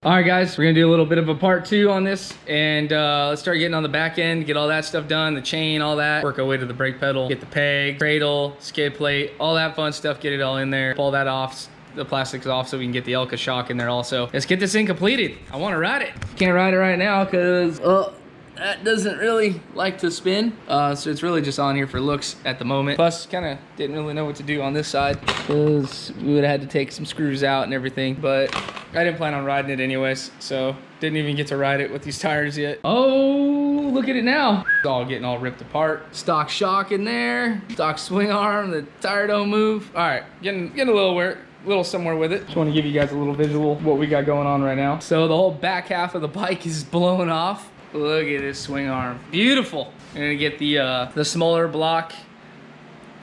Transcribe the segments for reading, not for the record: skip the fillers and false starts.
All right, guys, we're gonna do a little bit of a part 2 on this, and let's start getting on the back end, get all that stuff done, the chain, all that, work our way to the brake pedal, get the peg, cradle, skid plate, all that fun stuff, get it all in there, pull that off, the plastic's off so we can get the Elka shock in there also. Let's get this thing completed. I wanna ride it. Can't ride it right now because, that doesn't really like to spin. So it's really just on here for looks at the moment. Plus, kind of didn't really know what to do on this side because we would have had to take some screws out and everything, but I didn't plan on riding it anyways, so didn't even get to ride it with these tires yet. Oh, look at it now. It's all getting all ripped apart. Stock shock in there, stock swing arm, the tire don't move. All right, getting a little somewhere with it. Just want to give you guys a little visual of what we got going on right now. So the whole back half of the bike is blown off. Look at this swing arm, beautiful. I'm gonna get the smaller block.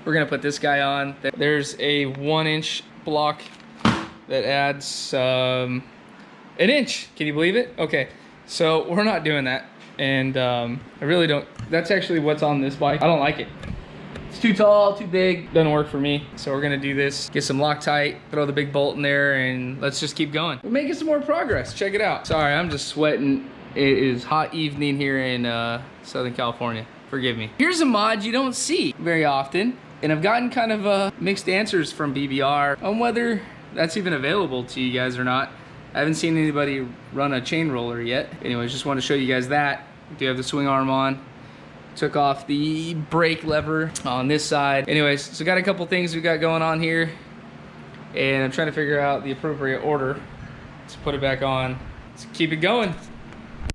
We're gonna put this guy on. There's a 1-inch block that adds an inch. Can you believe it? Okay, so we're not doing that. And I really don't, that's actually what's on this bike. I don't like it. It's too tall, too big, doesn't work for me. So we're gonna do this, get some Loctite, throw the big bolt in there, and let's just keep going. We're making some more progress, check it out. Sorry, I'm just sweating. It is hot evening here in Southern California. Forgive me. Here's a mod you don't see very often, and I've gotten kind of mixed answers from BBR on whether that's even available to you guys or not. I haven't seen anybody run a chain roller yet. Anyways, just want to show you guys that. We do have the swing arm on. Took off the brake lever on this side. Anyways, so got a couple things we got going on here, and I'm trying to figure out the appropriate order to put it back on. Let's keep it going.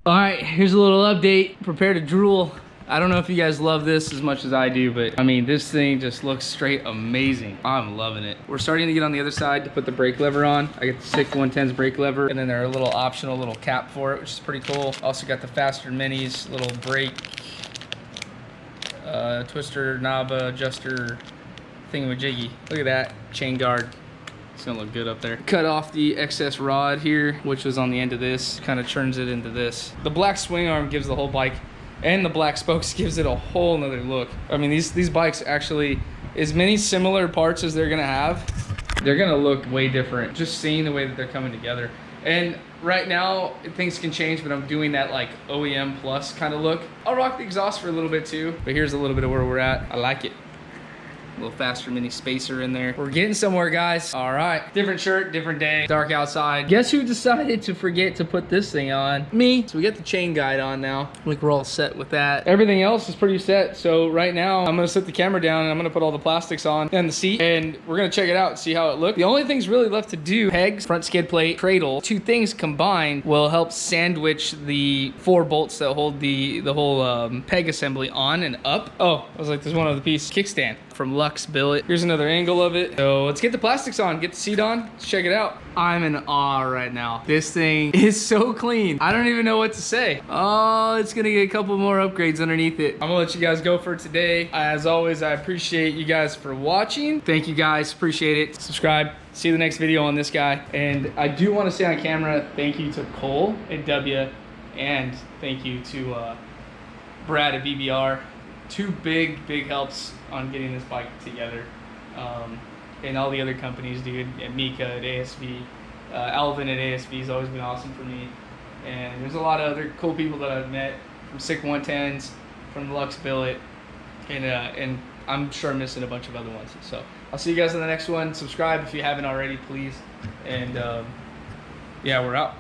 All right, here's a little update. Prepare to drool. I don't know if you guys love this as much as I do, but I mean, this thing just looks straight amazing. I'm loving it. We're starting to get on the other side to put the brake lever on. I got the Sik110's brake lever, and then there are a little optional little cap for it, which is pretty cool. Also got the Faster Minis little brake twister knob adjuster thingamajiggy. Look at that chain guard. It's gonna look good up there. Cut off the excess rod here, which was on the end of this, kind of turns it into this. The black swing arm gives the whole bike, and the black spokes gives it a whole nother look. I mean, these bikes actually, as many similar parts as they're gonna have, they're gonna look way different, just seeing the way that they're coming together. And right now, things can change, but I'm doing that like OEM plus kind of look. I'll rock the exhaust for a little bit too, but here's a little bit of where we're at. I like it. A little Faster Mini spacer in there. We're getting somewhere, guys. All right, different shirt, different day, dark outside. Guess who decided to forget to put this thing on? Me. So we got the chain guide on now. I think we're all set with that. Everything else is pretty set. So right now, I'm gonna set the camera down and I'm gonna put all the plastics on and the seat, and we're gonna check it out and see how it looks. The only things really left to do, pegs, front skid plate, cradle, two things combined will help sandwich the 4 bolts that hold the whole peg assembly on and up. Oh, I was like, there's one other piece. Kickstand from Lux Billet. Here's another angle of it. So let's get the plastics on, get the seat on, let's check it out. I'm in awe right now. This thing is so clean. I don't even know what to say. Oh, it's gonna get a couple more upgrades underneath it. I'm gonna let you guys go for today. As always, I appreciate you guys for watching. Thank you guys, appreciate it. Subscribe, see the next video on this guy. And I do wanna say on camera, thank you to Cole and W, and thank you to Brad at BBR. 2 big helps on getting this bike together. And all the other companies, dude, at MIKA, at ASV, Alvin at ASV has always been awesome for me. And there's a lot of other cool people that I've met from Sik110s, from Lux Billet, and I'm sure I'm missing a bunch of other ones. So I'll see you guys in the next one. Subscribe if you haven't already, please. And yeah, we're out.